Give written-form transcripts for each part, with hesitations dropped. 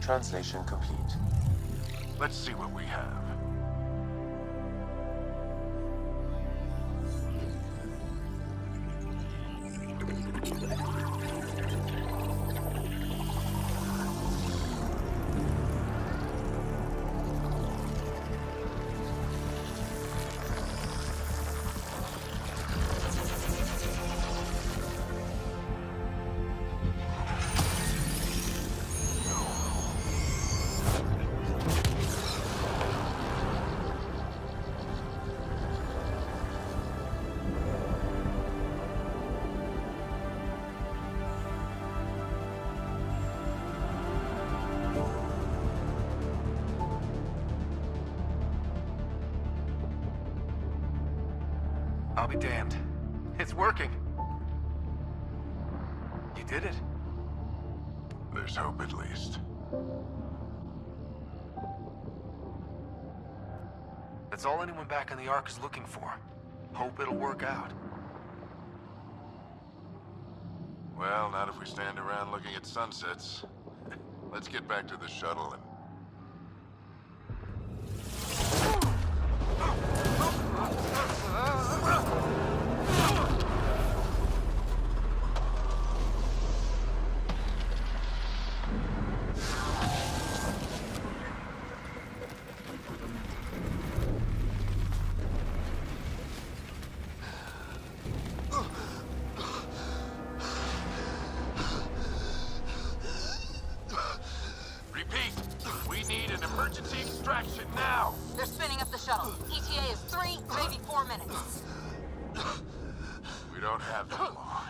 Translation complete. Let's see what we have. I'll be damned. It's working. You did it. There's hope at least. That's all anyone back on the Ark is looking for. Hope it'll work out. Well, not if we stand around looking at sunsets. Let's get back to the shuttle and... Emergency extraction now! They're spinning up the shuttle. ETA is 3, maybe 4 minutes. We don't have that long.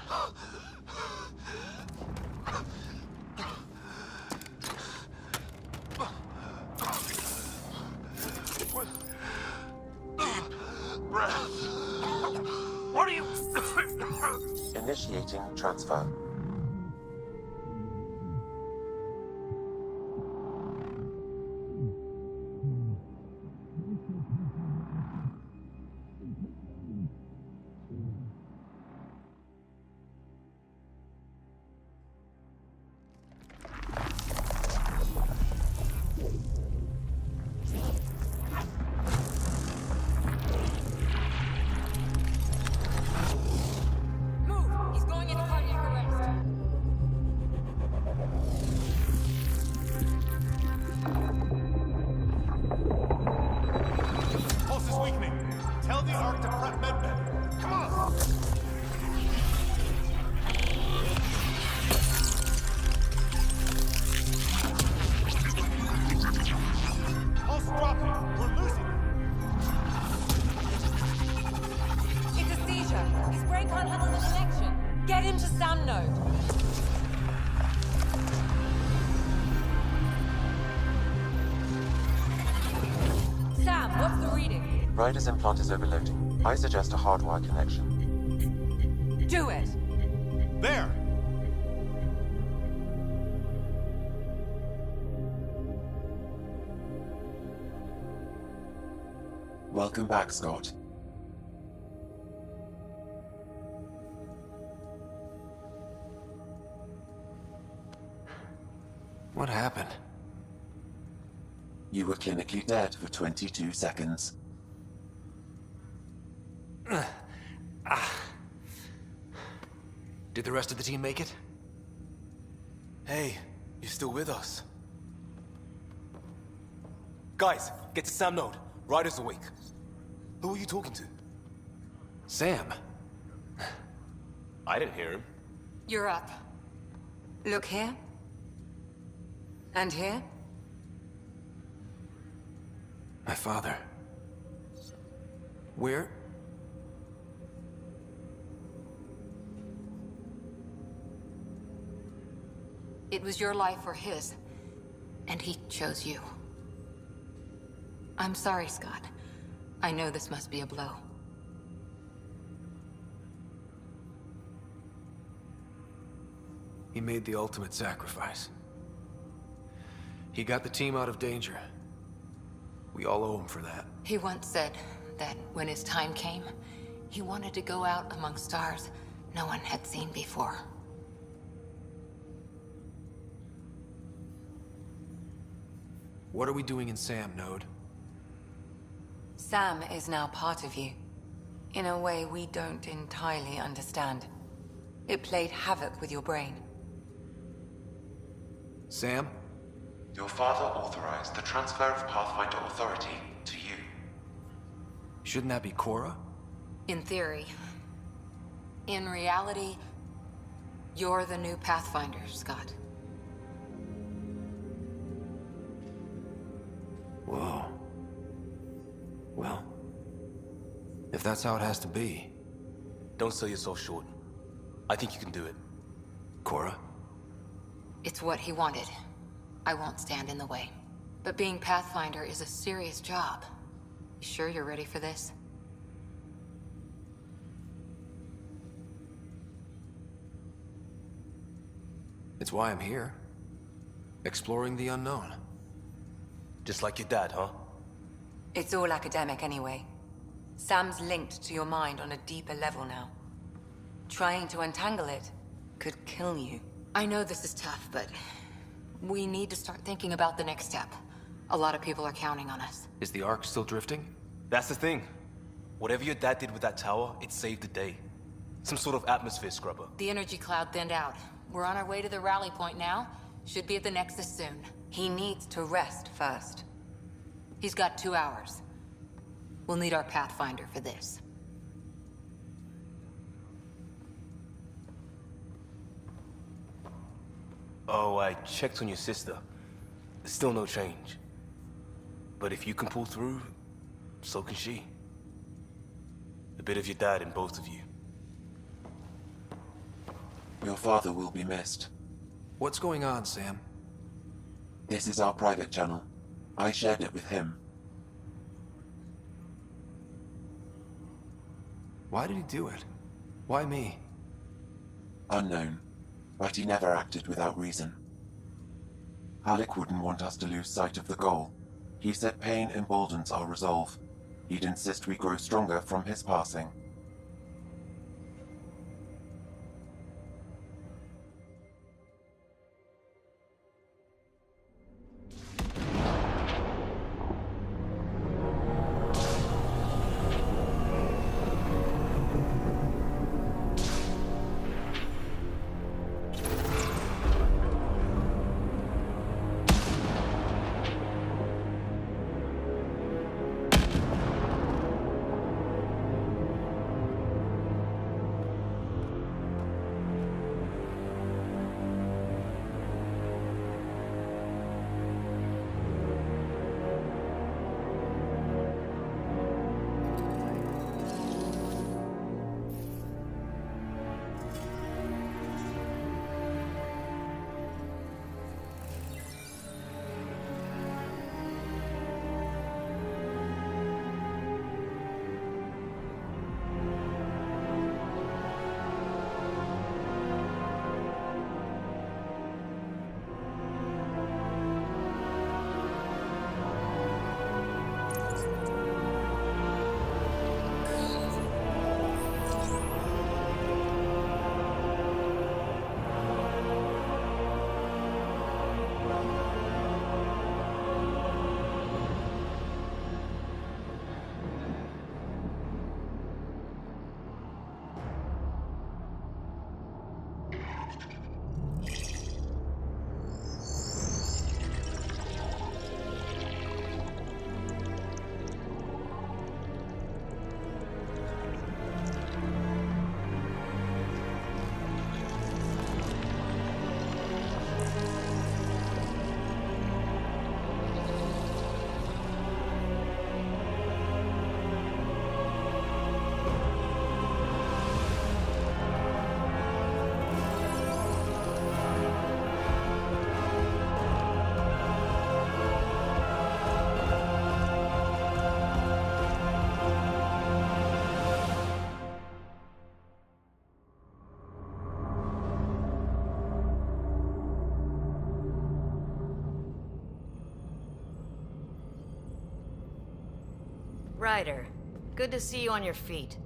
Deep breath. What are you... Initiating transfer. Ryder's implant is overloading. I suggest a hardwire connection. Do it! There! Welcome back, Scott. What happened? You were clinically dead for 22 seconds. Did the rest of the team make it? Hey, you're still with us. Guys, get to Sam Node. Ryder's awake. Who are you talking to? Sam. I didn't hear him. You're up. Look here. And here. My father. Where? It was your life or his, and he chose you. I'm sorry, Scott. I know this must be a blow. He made the ultimate sacrifice. He got the team out of danger. We all owe him for that. He once said that when his time came, he wanted to go out among stars no one had seen before. What are we doing in Sam, Node? Sam is now part of you, in a way we don't entirely understand. It played havoc with your brain. Sam? Your father authorized the transfer of Pathfinder authority to you. Shouldn't that be Cora? In theory. In reality, you're the new Pathfinder, Scott. Whoa. Well, if that's how it has to be. Don't sell yourself short. I think you can do it. Cora? It's what he wanted. I won't stand in the way. But being Pathfinder is a serious job. You sure you're ready for this? It's why I'm here. Exploring the unknown. Just like your dad, huh? It's all academic anyway. Sam's linked to your mind on a deeper level now. Trying to untangle it could kill you. I know this is tough, but we need to start thinking about the next step. A lot of people are counting on us. Is the Ark still drifting? That's the thing. Whatever your dad did with that tower, it saved the day. Some sort of atmosphere scrubber. The energy cloud thinned out. We're on our way to the rally point now. Should be at the Nexus soon. He needs to rest first. He's got 2 hours. We'll need our Pathfinder for this. Oh, I checked on your sister. There's still no change. But if you can pull through, so can she. A bit of your dad in both of you. Your father will be missed. What's going on, Sam? This is our private channel. I shared it with him. Why did he do it? Why me? Unknown, but he never acted without reason. Halleck wouldn't want us to lose sight of the goal. He said pain emboldens our resolve. He'd insist we grow stronger from his passing. Ryder, good to see you on your feet.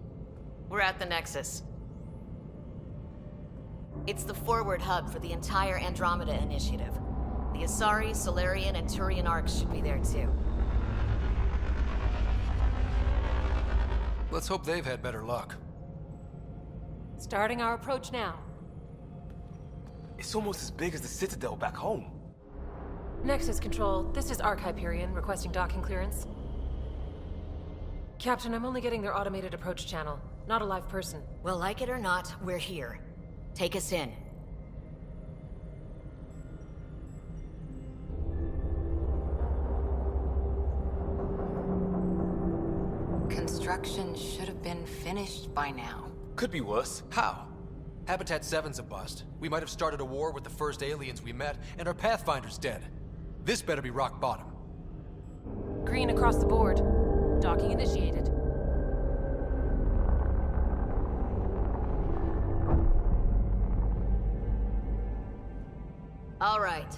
We're at the Nexus. It's the forward hub for the entire Andromeda initiative. The Asari, Solarian, and Turian arcs should be there too. Let's hope they've had better luck. Starting our approach now. It's almost as big as the Citadel back home. Nexus Control, this is Arc Hyperion requesting docking clearance. Captain, I'm only getting their automated approach channel, not a live person. Well, like it or not, we're here. Take us in. Construction should have been finished by now. Could be worse. How? Habitat 7's a bust. We might have started a war with the first aliens we met, and our Pathfinder's dead. This better be rock bottom. Green across the board. Docking initiated. All right.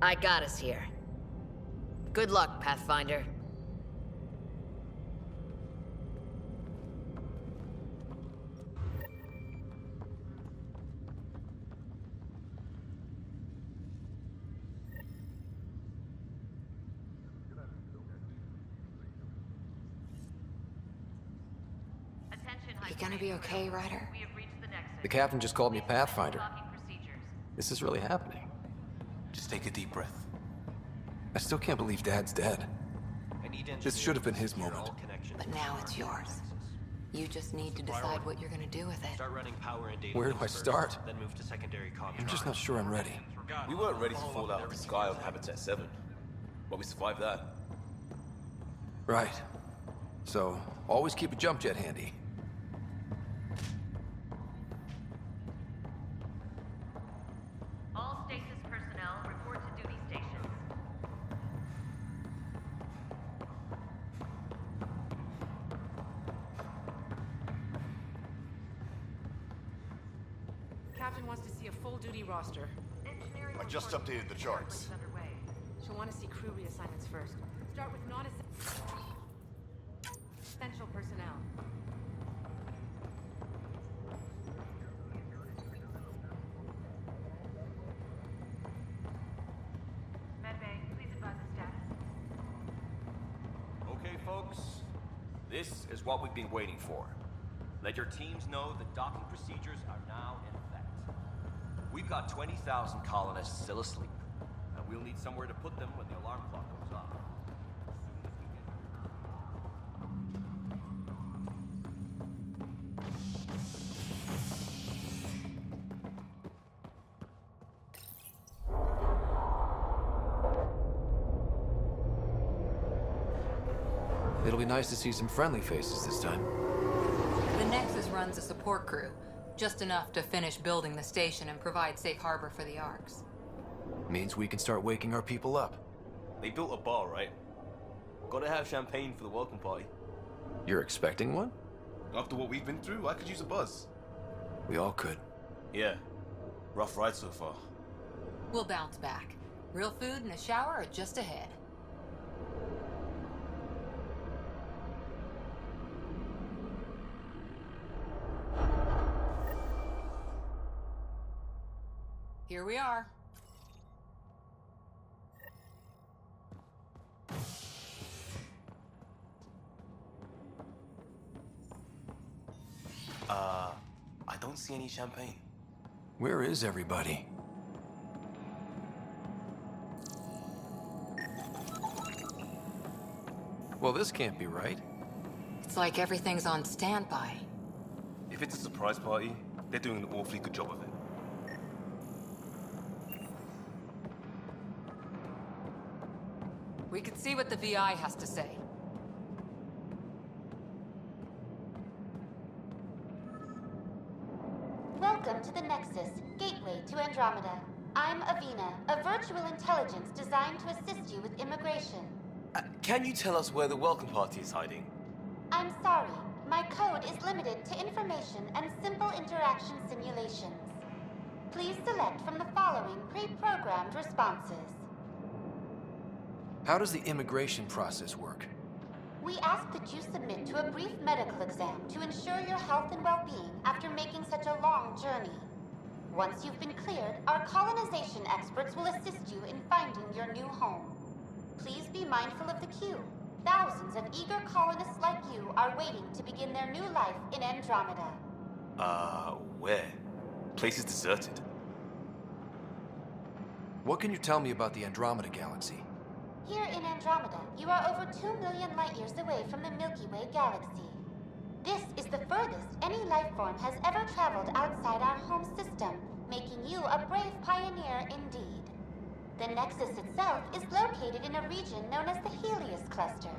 I got us here. Good luck, Pathfinder. You gonna be okay, Ryder? The captain just called me Pathfinder. This is really happening. Just take a deep breath. I still can't believe Dad's dead. This should have been his moment. But now it's yours. You just need to decide what you're gonna do with it. Start running power and data Where do I first, start? Then move to secondary comm. I'm just not sure I'm ready. We weren't ready to fall out of the sky on Habitat 7, but we survived that. Right. So, always keep a jump jet handy. All stasis personnel report to duty stations. Captain wants to see a full-duty roster. I just updated the charts. She'll want to see crew reassignments first. Start with non-essential personnel. Medbay, please advise the status. Okay, folks, this is what we've been waiting for. Let your teams know that docking procedures are now in effect. We've got 20,000 colonists still asleep, and we'll need somewhere to put them when the alarm clock goes off. It'll be nice to see some friendly faces this time. The Nexus runs a support crew. Just enough to finish building the station and provide safe harbor for the arcs. Means we can start waking our people up. They built a bar, right? Gotta have champagne for the welcome party. You're expecting one? After what we've been through, I could use a buzz. We all could. Yeah. Rough ride so far. We'll bounce back. Real food and a shower are just ahead. Here we are. I don't see any champagne. Where is everybody? Well, this can't be right. It's like everything's on standby. If it's a surprise party, they're doing an awfully good job of it. We could see what the VI has to say. Welcome to the Nexus, gateway to Andromeda. I'm Avina, a virtual intelligence designed to assist you with immigration. Can you tell us where the welcome party is hiding? I'm sorry, my code is limited to information and simple interaction simulations. Please select from the following pre-programmed responses. How does the immigration process work? We ask that you submit to a brief medical exam to ensure your health and well-being after making such a long journey. Once you've been cleared, our colonization experts will assist you in finding your new home. Please be mindful of the queue. Thousands of eager colonists like you are waiting to begin their new life in Andromeda. Where? Place is deserted. What can you tell me about the Andromeda galaxy? Here in Andromeda, you are over 2 million light-years away from the Milky Way galaxy. This is the furthest any life form has ever traveled outside our home system, making you a brave pioneer indeed. The Nexus itself is located in a region known as the Helios Cluster.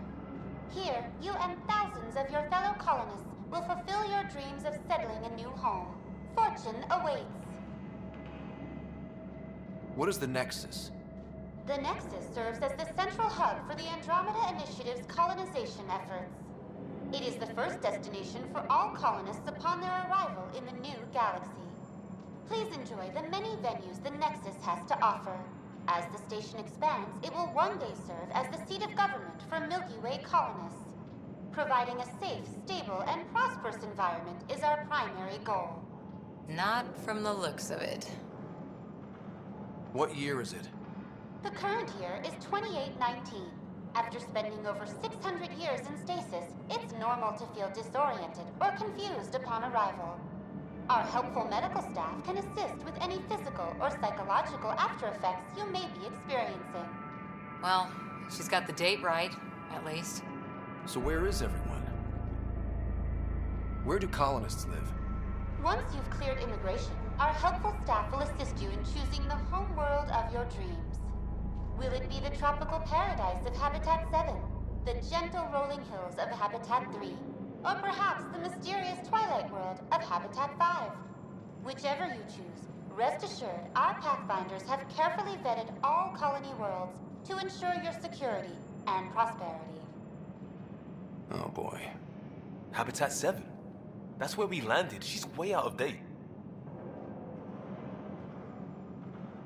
Here, you and thousands of your fellow colonists will fulfill your dreams of settling a new home. Fortune awaits. What is the Nexus? The Nexus serves as the central hub for the Andromeda Initiative's colonization efforts. It is the first destination for all colonists upon their arrival in the new galaxy. Please enjoy the many venues the Nexus has to offer. As the station expands, it will one day serve as the seat of government for Milky Way colonists. Providing a safe, stable, and prosperous environment is our primary goal. Not from the looks of it. What year is it? The current year is 2819. After spending over 600 years in stasis, it's normal to feel disoriented or confused upon arrival. Our helpful medical staff can assist with any physical or psychological after effects you may be experiencing. Well, she's got the date right, at least. So where is everyone? Where do colonists live? Once you've cleared immigration, our helpful staff will assist you in choosing the home world of your dreams. Will it be the tropical paradise of Habitat 7, the gentle rolling hills of Habitat 3, or perhaps the mysterious twilight world of Habitat 5? Whichever you choose, rest assured our Pathfinders have carefully vetted all colony worlds to ensure your security and prosperity. Oh boy. Habitat 7. That's where we landed. She's way out of date.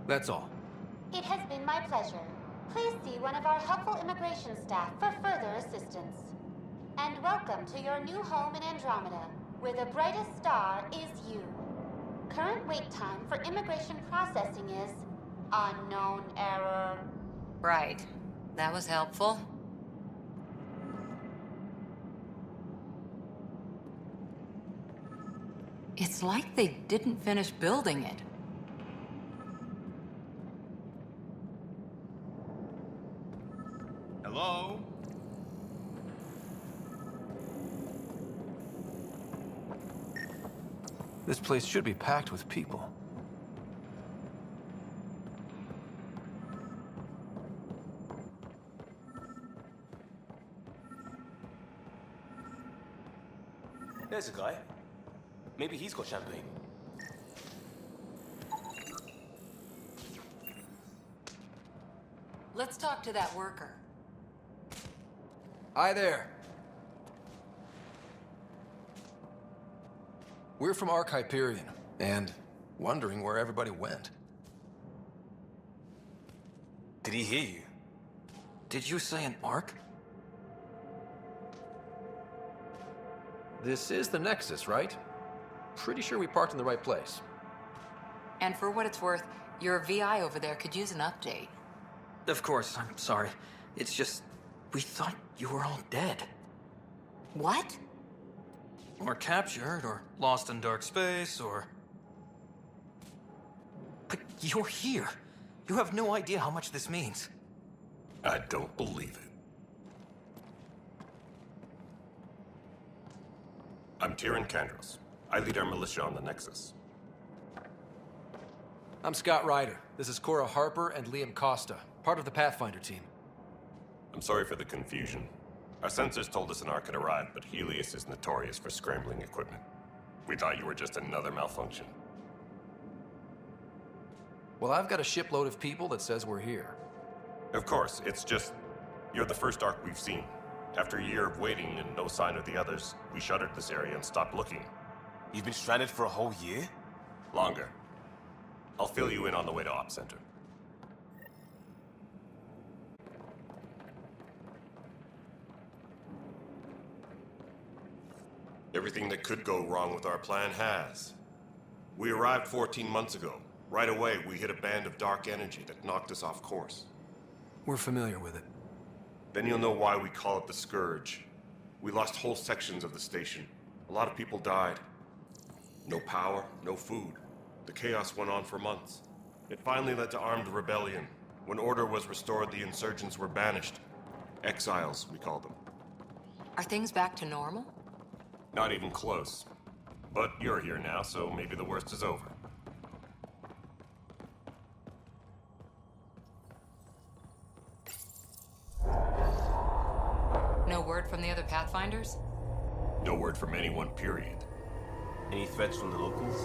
That's all. It has been my pleasure. Please see one of our helpful immigration staff for further assistance. And welcome to your new home in Andromeda, where the brightest star is you. Current wait time for immigration processing is unknown error. Right. That was helpful. It's like they didn't finish building it. Hello? This place should be packed with people. There's a guy. Maybe he's got champagne. Let's talk to that worker. Hi there. We're from Hyperion, and wondering where everybody went. Did he hear you? Did you say an arc? This is the Nexus, right? Pretty sure we parked in the right place. And for what it's worth, your VI over there could use an update. Of course, I'm sorry. It's just, we thought you were all dead. What? Or captured, or lost in dark space, or... But you're here. You have no idea how much this means. I don't believe it. I'm Tyrion Kandros. I lead our militia on the Nexus. I'm Scott Ryder. This is Cora Harper and Liam Costa, part of the Pathfinder team. I'm sorry for the confusion. Our sensors told us an arc had arrived, but Helios is notorious for scrambling equipment. We thought you were just another malfunction. Well, I've got a shipload of people that says we're here. Of course, it's just... you're the first arc we've seen. After a year of waiting and no sign of the others, we shuttered this area and stopped looking. You've been stranded for a whole year? Longer. I'll fill you in on the way to Op Center. Everything that could go wrong with our plan has. We arrived 14 months ago. Right away, we hit a band of dark energy that knocked us off course. We're familiar with it. Then you'll know why we call it the Scourge. We lost whole sections of the station. A lot of people died. No power, no food. The chaos went on for months. It finally led to armed rebellion. When order was restored, the insurgents were banished. Exiles, we call them. Are things back to normal? Not even close. But you're here now, so maybe the worst is over. No word from the other Pathfinders? No word from anyone, period. Any threats from the locals?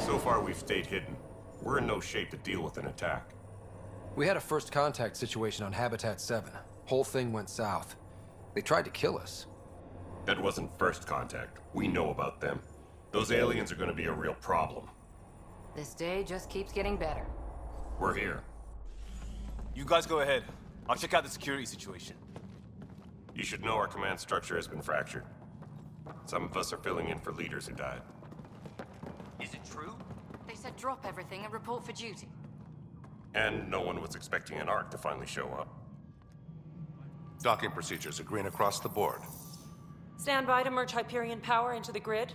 So far, we've stayed hidden. We're in no shape to deal with an attack. We had a first contact situation on Habitat 7. Whole thing went south. They tried to kill us. That wasn't first contact. We know about them. Those aliens are gonna be a real problem. This day just keeps getting better. We're here. You guys go ahead. I'll check out the security situation. You should know our command structure has been fractured. Some of us are filling in for leaders who died. Is it true? They said drop everything and report for duty. And no one was expecting an Ark to finally show up. Docking procedures are green across the board. Stand by to merge Hyperion power into the grid.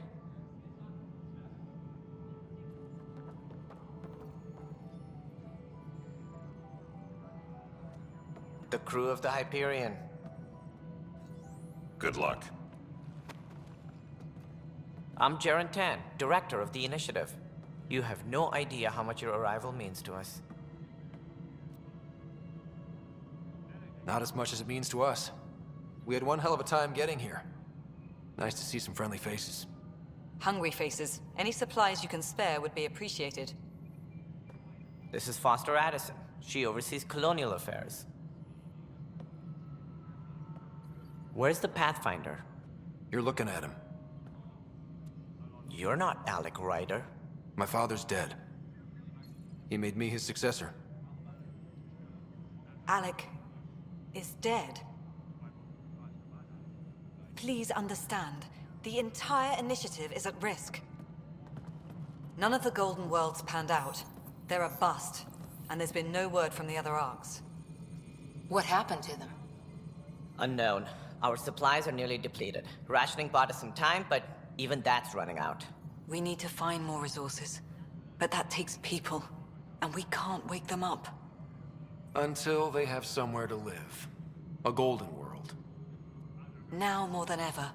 The crew of the Hyperion. Good luck. I'm Jaren Tan, director of the initiative. You have no idea how much your arrival means to us. Not as much as it means to us. We had one hell of a time getting here. Nice to see some friendly faces. Hungry faces. Any supplies you can spare would be appreciated. This is Foster Addison. She oversees colonial affairs. Where's the Pathfinder? You're looking at him. You're not Alec Ryder. My father's dead. He made me his successor. Alec is dead. Please understand, the entire initiative is at risk. None of the Golden Worlds panned out. They're a bust, and there's been no word from the other Arks. What happened to them? Unknown. Our supplies are nearly depleted. Rationing bought us some time, but even that's running out. We need to find more resources, but that takes people, and we can't wake them up. Until they have somewhere to live. A golden world. Now more than ever,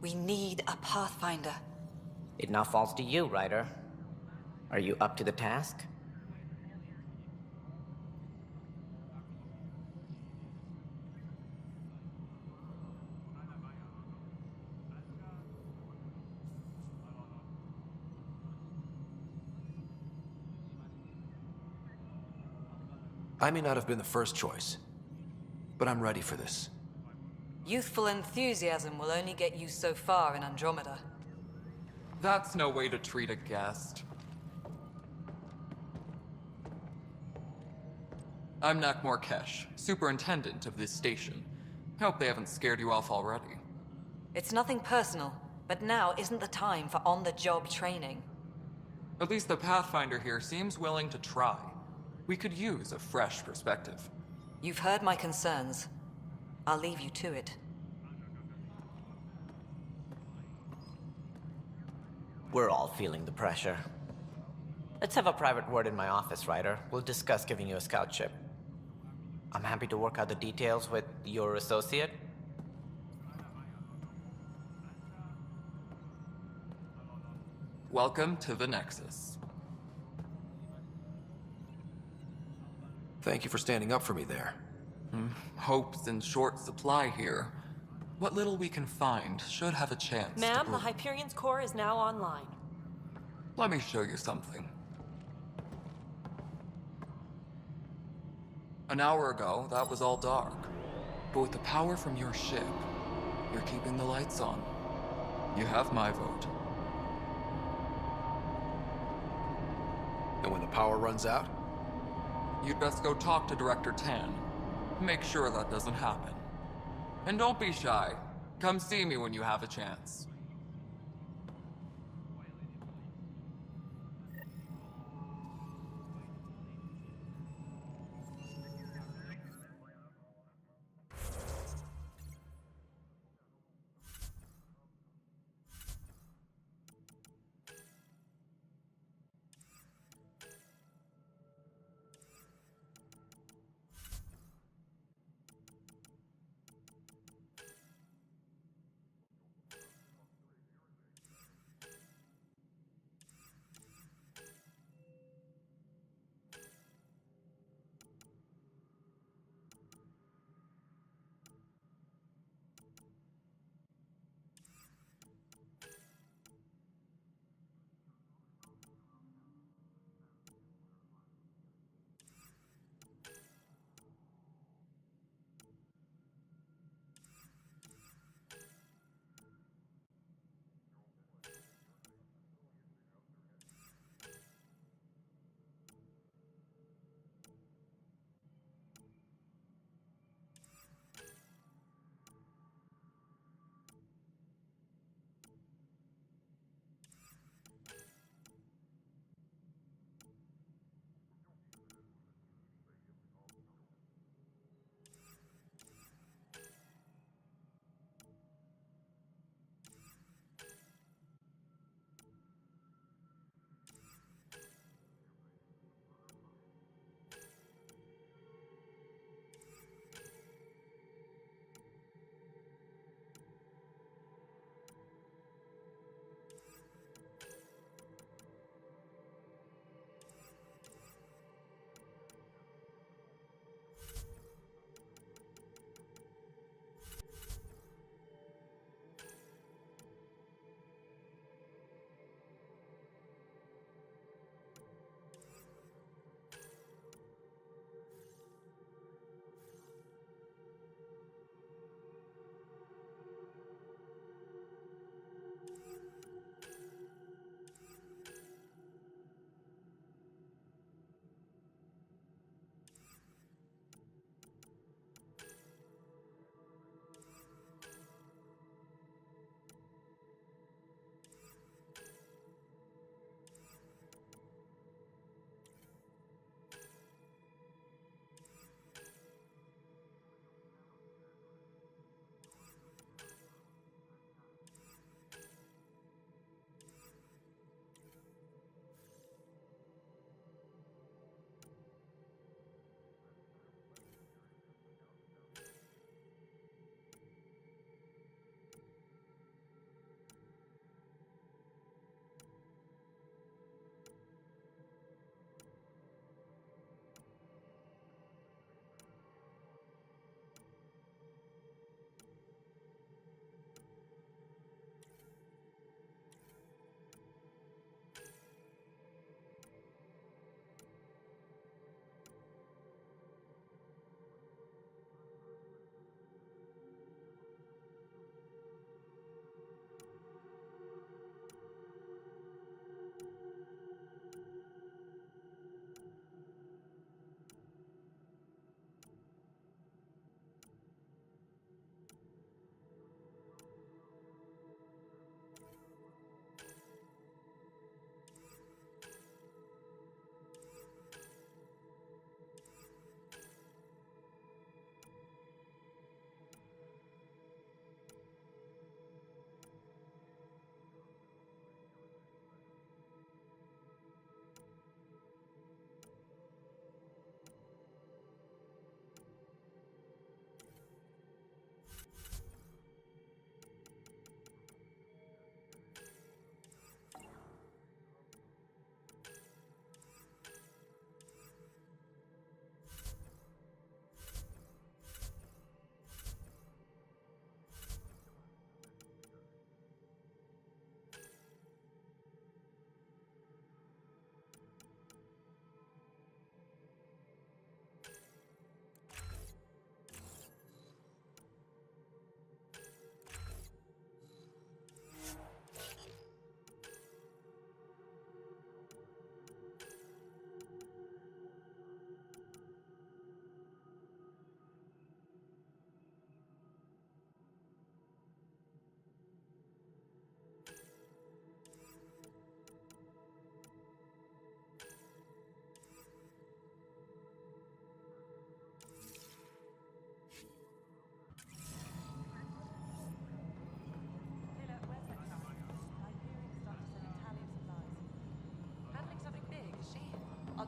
we need a Pathfinder. It now falls to you, Ryder. Are you up to the task? I may not have been the first choice, but I'm ready for this. Youthful enthusiasm will only get you so far in Andromeda. That's no way to treat a guest. I'm Nakmor Kesh, superintendent of this station. Hope they haven't scared you off already. It's nothing personal, but now isn't the time for on-the-job training. At least the Pathfinder here seems willing to try. We could use a fresh perspective. You've heard my concerns. I'll leave you to it. We're all feeling the pressure. Let's have a private word in my office, Ryder. We'll discuss giving you a scout ship. I'm happy to work out the details with your associate. Welcome to the Nexus. Thank you for standing up for me there. Hope's in short supply here. What little we can find should have a chance Ma'am, to the Hyperion's core is now online. Let me show you something. An hour ago, that was all dark. But with the power from your ship, you're keeping the lights on. You have my vote. And when the power runs out? You'd best go talk to Director Tan. Make sure that doesn't happen. And don't be shy. Come see me when you have a chance.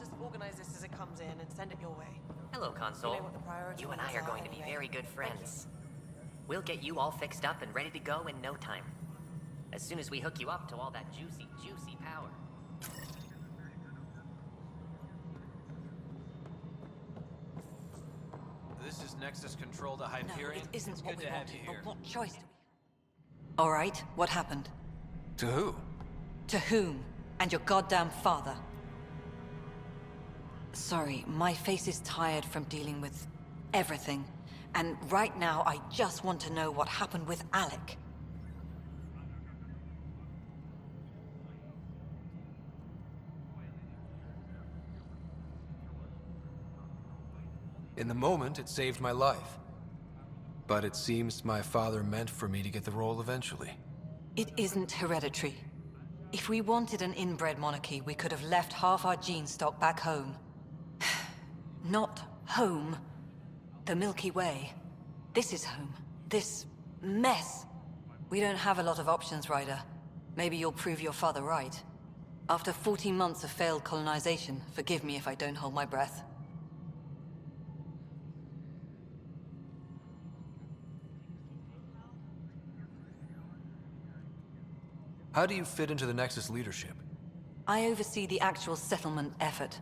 just organize this as it comes in and send it your way. Hello, Console. You know what the priority You and I ones are going to be anyway. very good Thank you. friends. We'll get you all fixed up and ready to go in no time. As soon as we hook you up to all that juicy, juicy power. This is Nexus Control to No, Hyperion. it isn't It's what good we to have wanted, you but here. what choice do we... All right, what happened? To who? To whom? And your goddamn father. Sorry, my face is tired from dealing with everything. And right now, I just want to know what happened with Alec. In the moment, it saved my life. But it seems my father meant for me to get the role eventually. It isn't hereditary. If we wanted an inbred monarchy, we could have left half our gene stock back home. Not home. The Milky Way. This is home. This mess. We don't have a lot of options, Ryder. Maybe you'll prove your father right. After 14 months of failed colonization, forgive me if I don't hold my breath. How do you fit into the Nexus leadership? I oversee the actual settlement effort.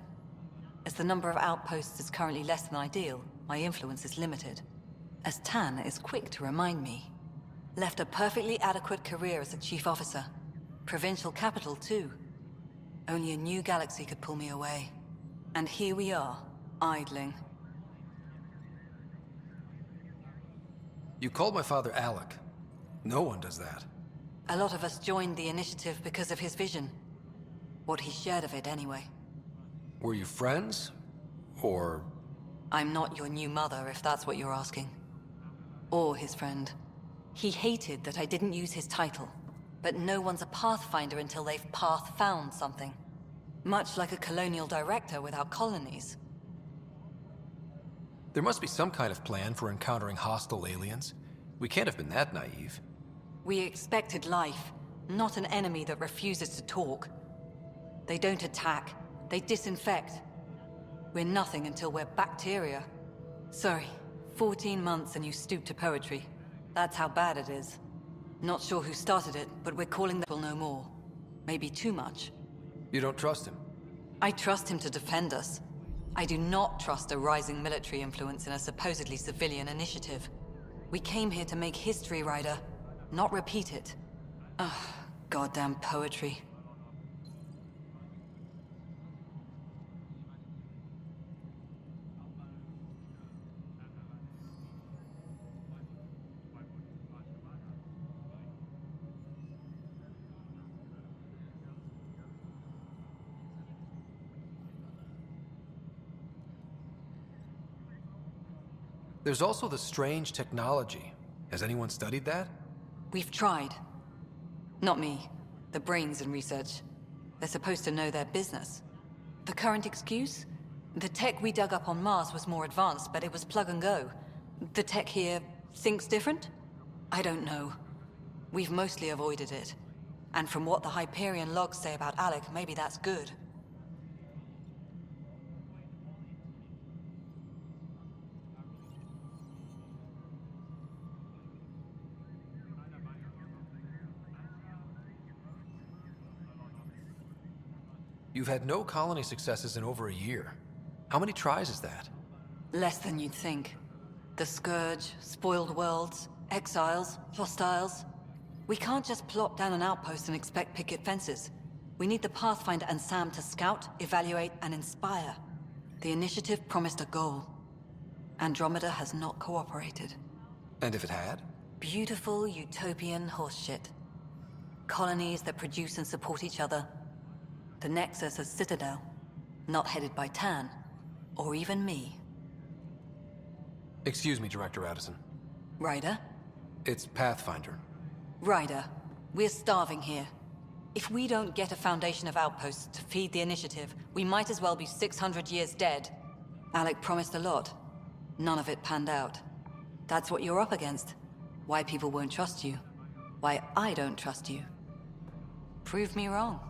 As the number of outposts is currently less than ideal, my influence is limited. As Tan is quick to remind me. Left a perfectly adequate career as a chief officer. Provincial capital, too. Only a new galaxy could pull me away. And here we are, idling. You called my father Alec. No one does that. A lot of us joined the initiative because of his vision. What he shared of it, anyway. Were you friends? Or... I'm not your new mother, if that's what you're asking. Or his friend. He hated that I didn't use his title. But no one's a pathfinder until they've path-found something. Much like a colonial director without colonies. There must be some kind of plan for encountering hostile aliens. We can't have been that naive. We expected life, not an enemy that refuses to talk. They don't attack, they disinfect. We're nothing until we're bacteria. Sorry, 14 months and you stoop to poetry. That's how bad it is. Not sure who started it, but we're calling that will know more. Maybe too much. You don't trust him? I trust him to defend us. I do not trust a rising military influence in a supposedly civilian initiative. We came here to make history, Ryder, not repeat it. Ugh, goddamn poetry. There's also the strange technology. Has anyone studied that? We've tried. Not me. The brains in research. They're supposed to know their business. The current excuse? The tech we dug up on Mars was more advanced, but it was plug and go. The tech here thinks different? I don't know. We've mostly avoided it. And from what the Hyperion logs say about Alec, maybe that's good. You've had no colony successes in over a year. How many tries is that? Less than you'd think. The Scourge, spoiled worlds, exiles, hostiles. We can't just plop down an outpost and expect picket fences. We need the Pathfinder and Sam to scout, evaluate, and inspire. The initiative promised a goal. Andromeda has not cooperated. And if it had? Beautiful utopian horseshit. Colonies that produce and support each other. The Nexus as Citadel, not headed by Tan, or even me. Excuse me, Director Addison. Ryder? It's Pathfinder. Ryder, we're starving here. If we don't get a foundation of outposts to feed the initiative, we might as well be 600 years dead. Alec promised a lot. None of it panned out. That's what you're up against. Why people won't trust you. Why I don't trust you. Prove me wrong.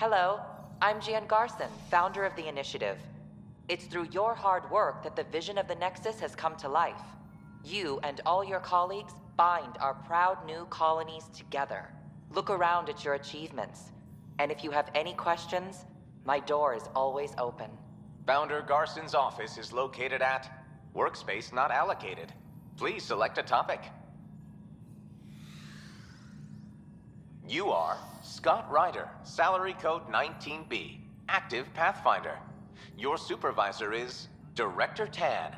Hello, I'm Gian Garson, founder of the initiative. It's through your hard work that the vision of the Nexus has come to life. You and all your colleagues bind our proud new colonies together. Look around at your achievements. And if you have any questions, my door is always open. Founder Garson's office is located at Workspace Not Allocated. Please select a topic. You are Scott Ryder, salary code 19B, active Pathfinder. Your supervisor is Director Tan.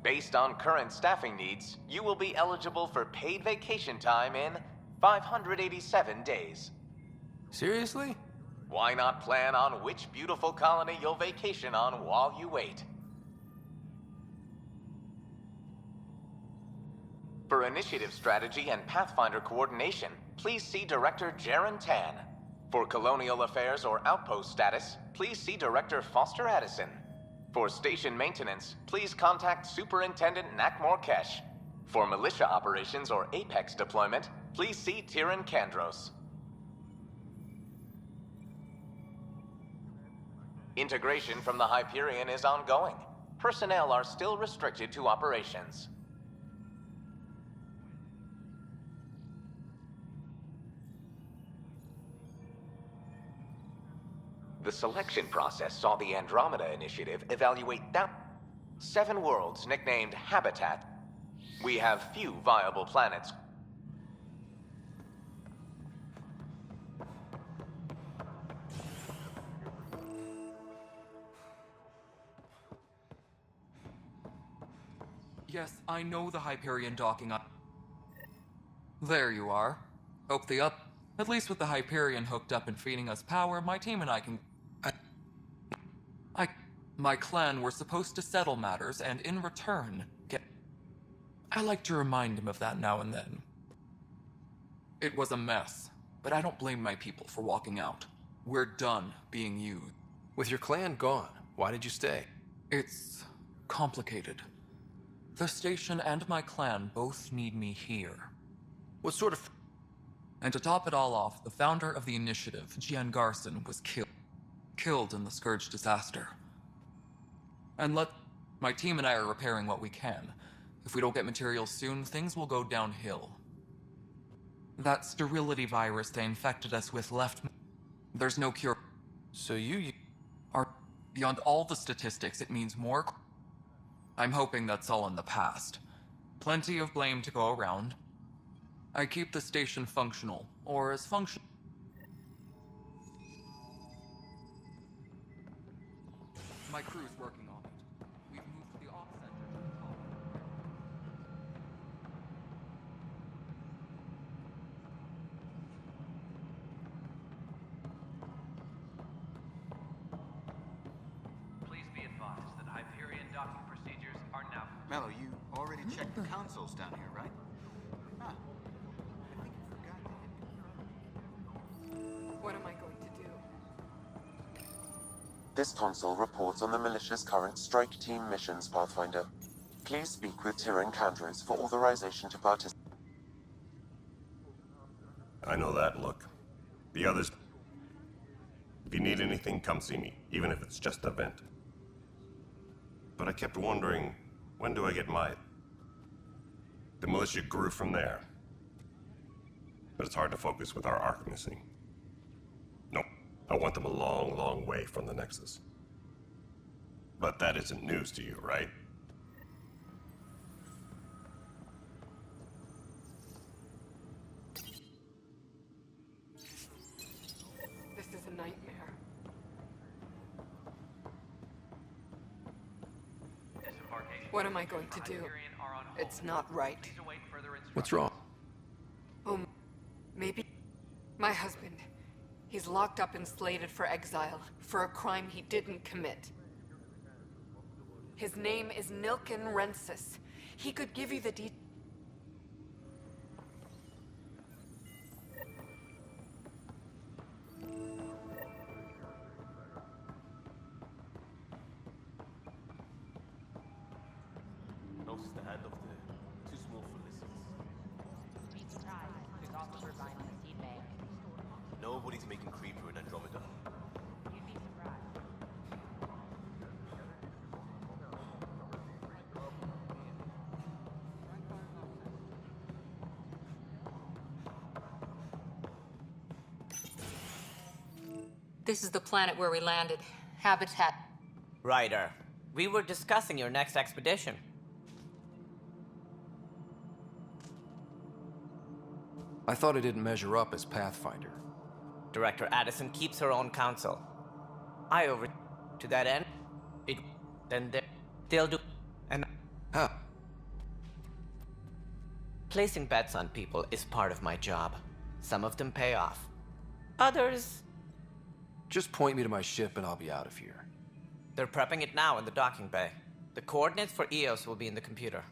Based on current staffing needs, you will be eligible for paid vacation time in 587 days. Seriously? Why not plan on which beautiful colony you'll vacation on while you wait? For initiative strategy and Pathfinder coordination, please see Director Jaren Tan. For colonial affairs or outpost status, please see Director Foster Addison. For station maintenance, please contact Superintendent Nakmor Kesh. For militia operations or Apex deployment, please see Tyran Kandros. Integration from the Hyperion is ongoing. Personnel are still restricted to operations. The selection process saw the Andromeda Initiative evaluate 7 worlds nicknamed Habitat. We have few viable planets. Yes, I know the Hyperion docking up. There you are. Hope at least with the Hyperion hooked up and feeding us power, my team and I can... My clan were supposed to settle matters, and in return, I like to remind him of that now and then. It was a mess, but I don't blame my people for walking out. We're done being used. With your clan gone, why did you stay? It's complicated. The station and my clan both need me here. What sort of... And to top it all off, the founder of the initiative, Gian Garson, was killed in the Scourge disaster. And my team and I are repairing what we can. If we don't get materials soon, things will go downhill. That sterility virus they infected us with left... There's no cure. So you are... Beyond all the statistics, it means more... I'm hoping that's all in the past. Plenty of blame to go around. I keep the station functional, or as functional... My crew's working on it. We've moved to the off center to the top. Please be advised that Hyperion docking procedures are now... Mello, you already checked the consoles down here, right? Huh. I think you forgot to hit... What am I going to do? This console reports on the militia's current strike team missions, Pathfinder. Please speak with Tyran Kandros for authorization to participate. I know that look. The others... If you need anything, come see me, even if it's just a vent. But I kept wondering, when do I get my... The militia grew from there. But it's hard to focus with our arc missing. Nope, I want them a long, long way from the Nexus. But that isn't news to you, right? This is a nightmare. What am I going to do? It's not right. What's wrong? Maybe... My husband. He's locked up and slated for exile for a crime he didn't commit. His name is Nilken Rensis. He could give you the details. No stand up there. Too small for listeners. Nobody's making Creeper in Andromeda. This is the planet where we landed. Habitat. Ryder, we were discussing your next expedition. I thought it didn't measure up as Pathfinder. Director Addison keeps her own counsel. I over to that end. Then they'll do. And Huh? Placing bets on people is part of my job. Some of them pay off. Others, Just point me to my ship and I'll be out of here. they're prepping it now in the docking bay. The coordinates for EOS will be in the computer.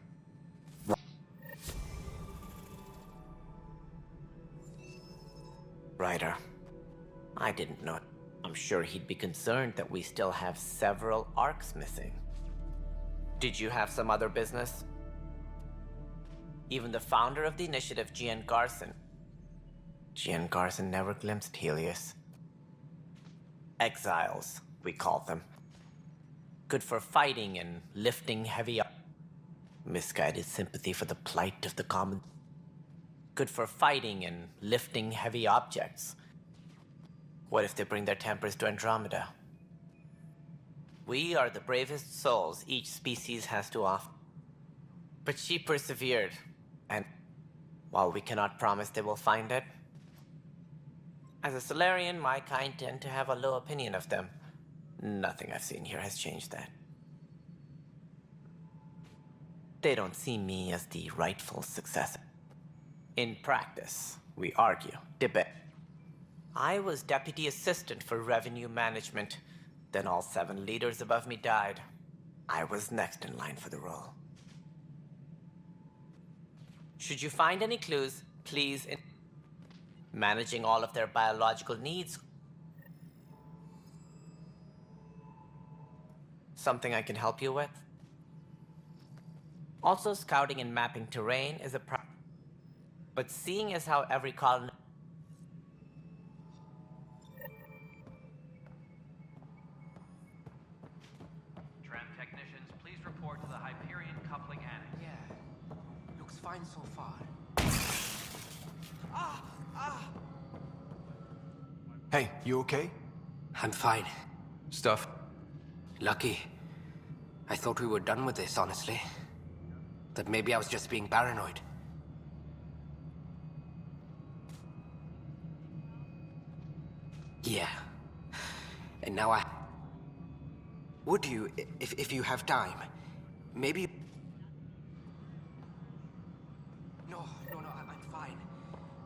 Ryder, I didn't know. I'm sure he'd be concerned that we still have several arcs missing. Did you have some other business? Even the founder of the initiative, Gian Garson. Gian Garson never glimpsed Helios. Exiles, we call them. Good for fighting and lifting heavy up. Misguided sympathy for the plight of the common. Good for fighting and lifting heavy objects. What if they bring their tempers to Andromeda? We are the bravest souls each species has to offer. But she persevered, and while we cannot promise they will find it, as a Solarian, my kind tend to have a low opinion of them. Nothing I've seen here has changed that. They don't see me as the rightful successor. In practice, we argue, debate. I was deputy assistant for revenue management. Then all 7 leaders above me died. I was next in line for the role. Should you find any clues, please. Managing all of their biological needs. Something I can help you with? Also, scouting and mapping terrain is a but seeing as how every colony. Tram technicians, please report to the Hyperion coupling annex. Yeah. Looks fine so far. Hey, you okay? I'm fine. Stuff? Lucky. I thought we were done with this, honestly. That maybe I was just being paranoid. Yeah. And now I... Would you, if you have time, maybe... No, I'm fine.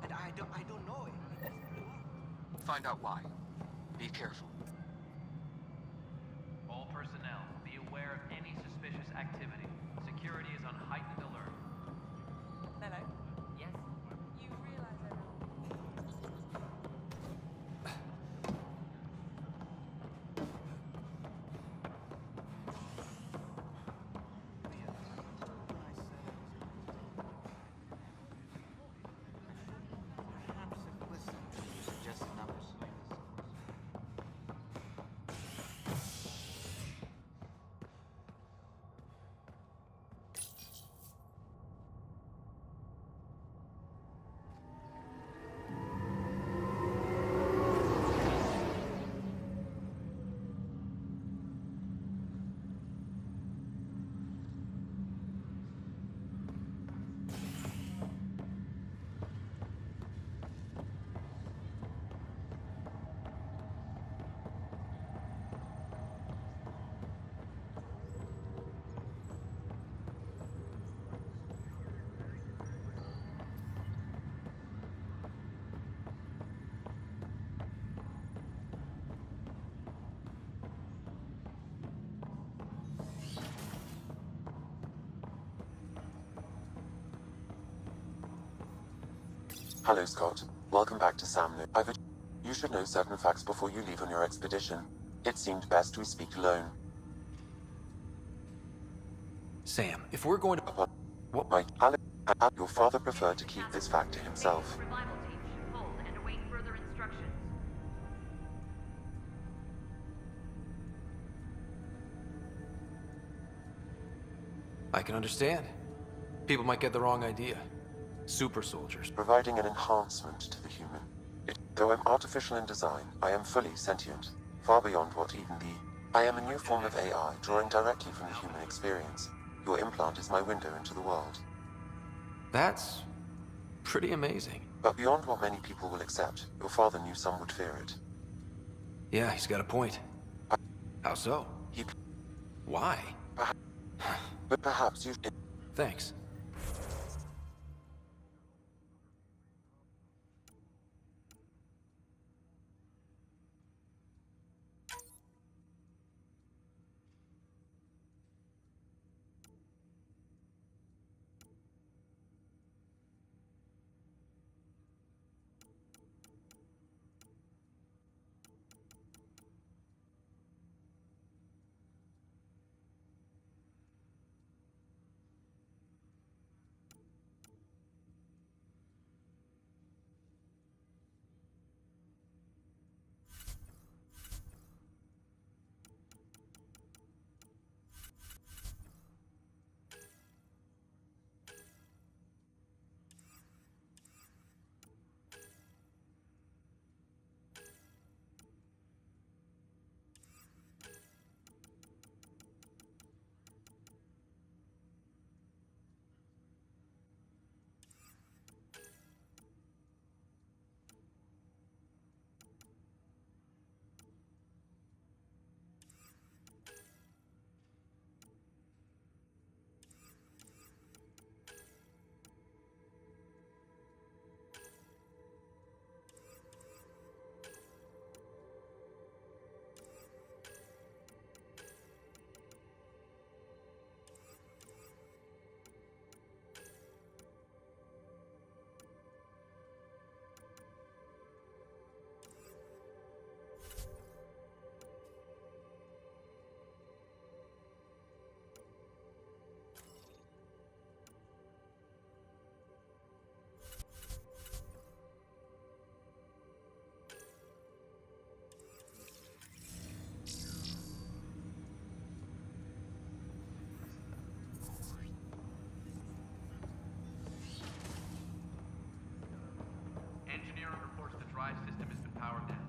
And I don't know. Find out why. Be careful. All personnel, be aware of any suspicious activity. Security is on heightened alert. Hello? Yes? You realize Hello, Scott. Welcome back to Samno. You should know certain facts before you leave on your expedition. It seemed best we speak alone. Sam, if we're going to... What might your father preferred to keep this fact to himself. Revival team should hold and await further instructions. I can understand. People might get the wrong idea. Super soldiers. Providing an enhancement to the human. Though I'm artificial in design, I am fully sentient, far beyond what even the... I am a new form of AI drawing directly from the human experience. Your implant is my window into the world. That's pretty amazing. But beyond what many people will accept, your father knew some would fear it. Yeah, he's got a point. How so? Why? But perhaps you... Thanks. Engineering reports the drive system has been powered down.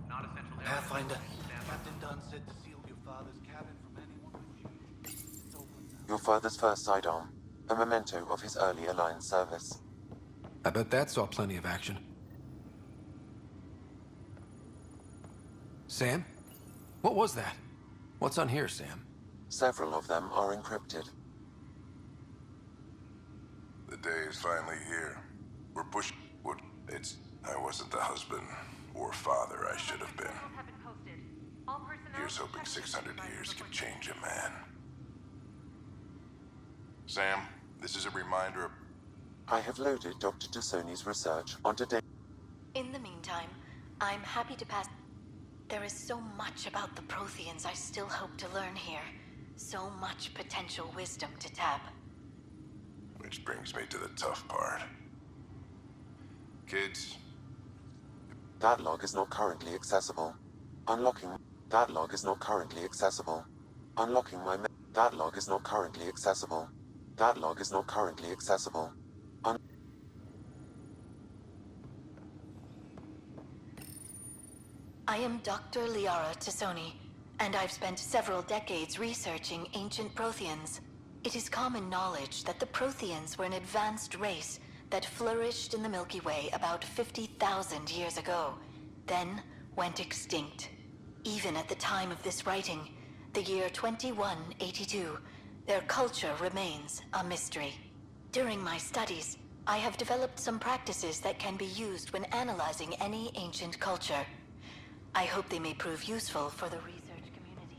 Not essential areas. Pathfinder, Stand by. Captain Dunn said to seal your father's cabin from anyone but you. Your father's first sidearm, a memento of his early Alliance service. I bet that saw plenty of action. Sam? What was that? What's on here, Sam? Several of them are encrypted. The day is finally here. We're pushing. I wasn't the husband or father I should have been. Here's hoping 600 years can change a man. Sam, this is a reminder of... I have loaded Dr. Tassoni's research onto data. In the meantime, I'm happy to pass... There is so much about the Protheans I still hope to learn here. So much potential wisdom to tap. Which brings me to the tough part. Kids, That log is not currently accessible. Unlocking... That log is not currently accessible. Unlocking my... That log is not currently accessible. That log is not currently accessible. I am Dr. Liara Tassoni, and I've spent several decades researching ancient Protheans. It is common knowledge that the Protheans were an advanced race that flourished in the Milky Way about 50,000 years ago, then went extinct. Even at the time of this writing, the year 2182, their culture remains a mystery. During my studies, I have developed some practices that can be used when analyzing any ancient culture. I hope they may prove useful for the research community.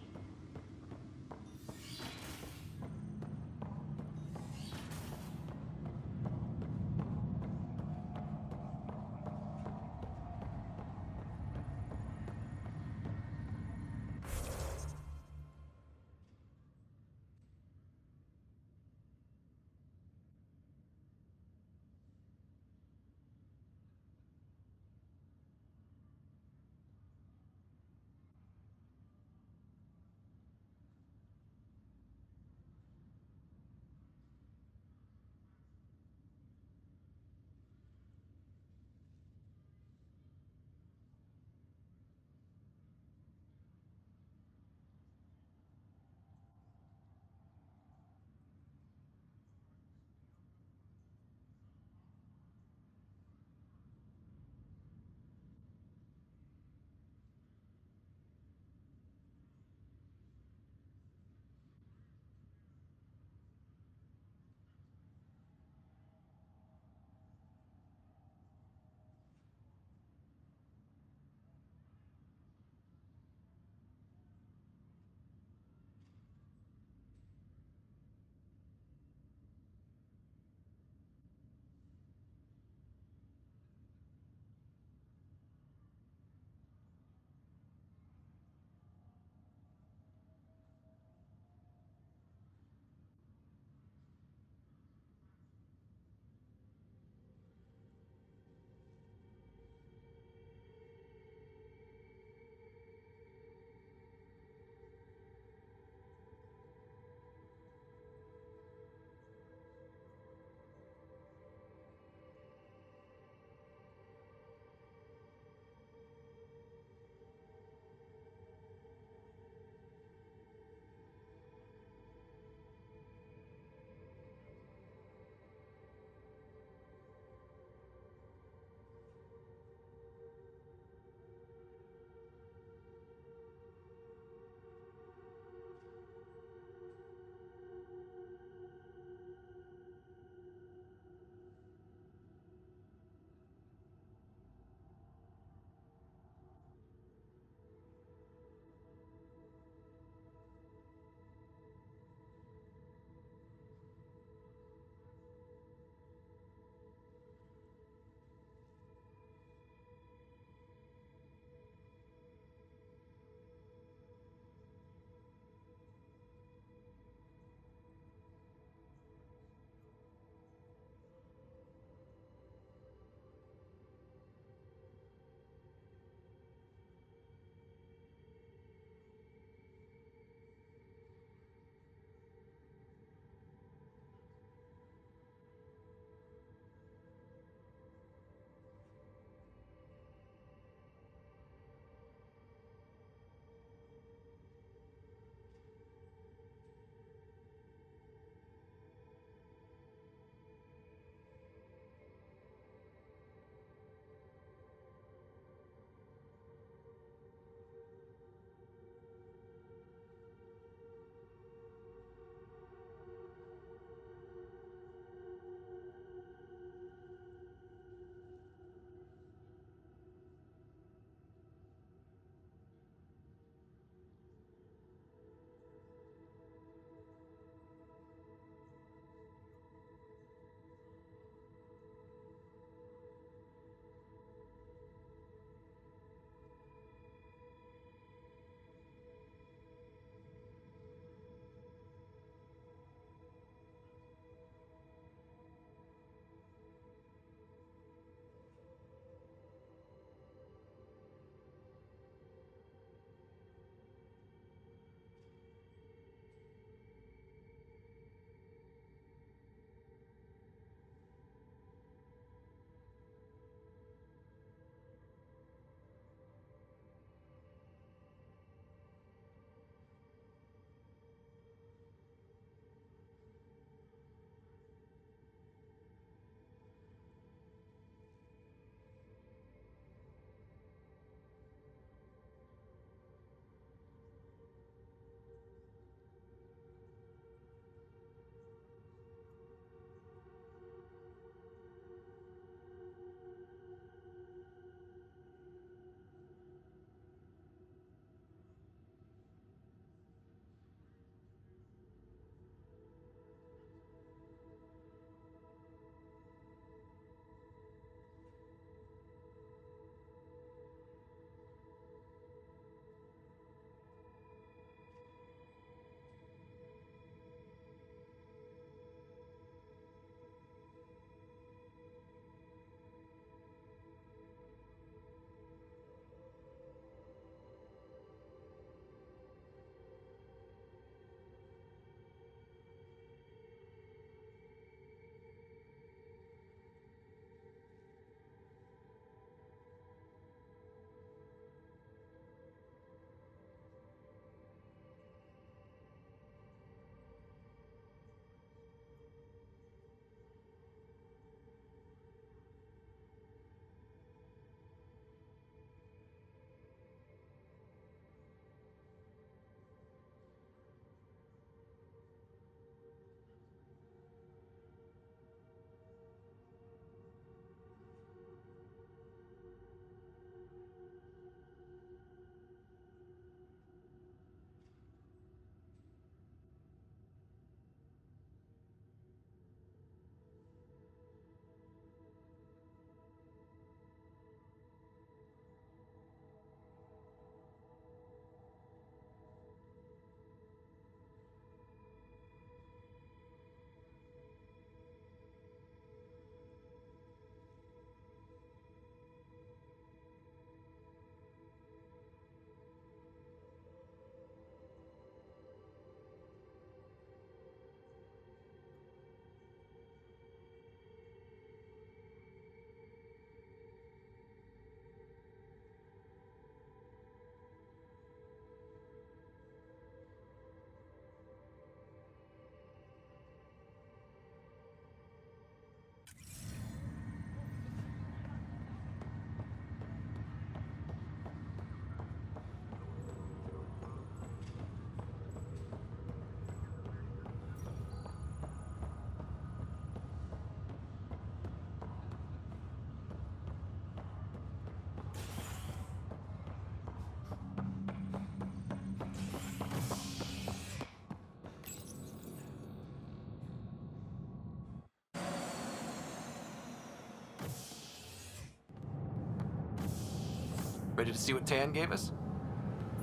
Ready to see what Tan gave us?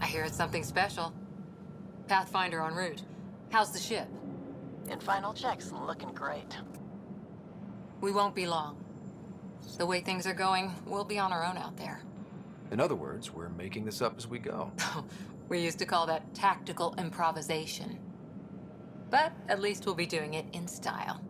I hear it's something special. Pathfinder en route. How's the ship? In final checks, looking great. We won't be long. The way things are going, we'll be on our own out there. In other words, we're making this up as we go. We used to call that tactical improvisation. But at least we'll be doing it in style.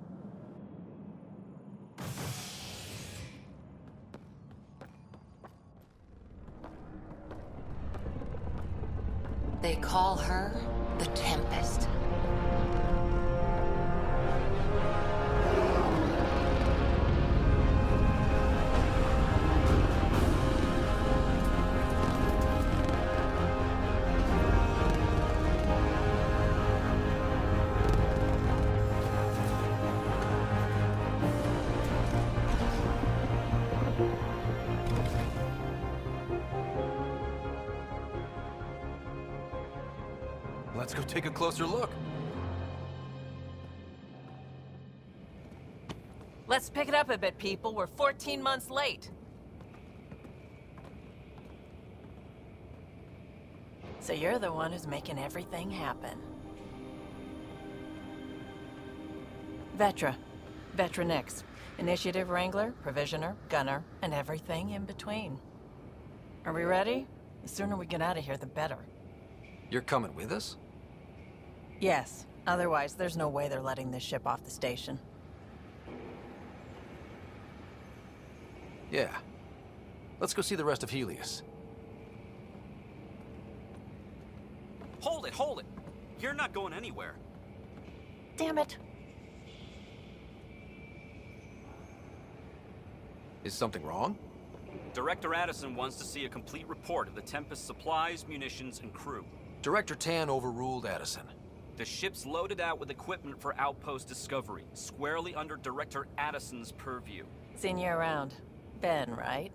They call her the Tempest. Let's go take a closer look. Let's pick it up a bit, people. We're 14 months late. So you're the one who's making everything happen. Vetra. Vetra Nix. Initiative Wrangler, Provisioner, Gunner, and everything in between. Are we ready? The sooner we get out of here, the better. You're coming with us? Yes. Otherwise, there's no way they're letting this ship off the station. Yeah. Let's go see the rest of Helios. Hold it, hold it! You're not going anywhere. Damn it. Is something wrong? Director Addison wants to see a complete report of the Tempest's supplies, munitions, and crew. Director Tan overruled Addison. The ship's loaded out with equipment for outpost discovery, squarely under Director Addison's purview. Seen you around. Ben, right?